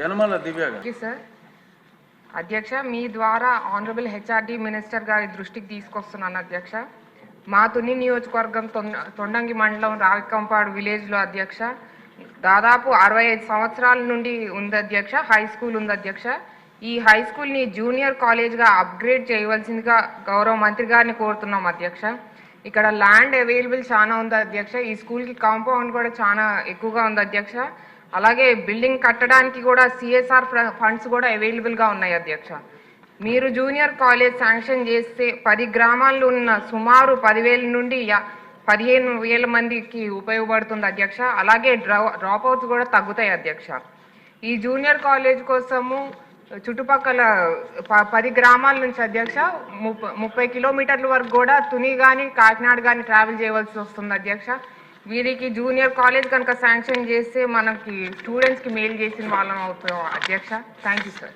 యనమల దివ్య గారు. సార్ అధ్యక్ష, మీ ద్వారా ఆనరబుల్ హెచ్ఆర్డి మినిస్టర్ గారి దృష్టికి తీసుకొస్తున్నాను అధ్యక్ష. మా తుని నియోజకవర్గం తొండంగి మండలం రావికంపాడు విలేజ్లో అధ్యక్ష దాదాపు 65 సంవత్సరాల నుండి ఉంది అధ్యక్ష. హై స్కూల్ ఉంది అధ్యక్ష. ఈ హై స్కూల్ని జూనియర్ కాలేజ్గా అప్గ్రేడ్ చేయవలసిందిగా గౌరవ మంత్రి గారిని కోరుతున్నాం అధ్యక్ష. ఇక్కడ ల్యాండ్ అవైలబుల్ చాలా ఉంది అధ్యక్ష. ఈ స్కూల్కి కాంపౌండ్ కూడా చాలా ఎక్కువగా ఉంది అధ్యక్ష. అలాగే బిల్డింగ్ కట్టడానికి కూడా సిఎస్ఆర్ ఫండ్స్ కూడా అవైలబుల్గా ఉన్నాయి అధ్యక్ష. మీరు జూనియర్ కాలేజ్ శాంక్షన్ చేస్తే 10 గ్రామాల్లో ఉన్న సుమారు 10,000 నుండి 15,000 మందికి ఉపయోగపడుతుంది అధ్యక్ష. అలాగే డ్రాప్ అవుట్స్ కూడా తగ్గుతాయి అధ్యక్ష. ఈ జూనియర్ కాలేజ్ కోసము చుట్టుపక్కల 10 గ్రామాల నుంచి అధ్యక్ష 30 కిలోమీటర్ల వరకు కూడా తుని కానీ కాకినాడ కానీ ట్రావెల్ చేయవలసి వస్తుంది అధ్యక్ష. వీరికి జూనియర్ కాలేజ్ కనుక శాంక్షన్ చేస్తే మనకి స్టూడెంట్స్కి మెయిల్ చేసిన వాళ్ళం అవుతాం అధ్యక్ష. Thank you sir.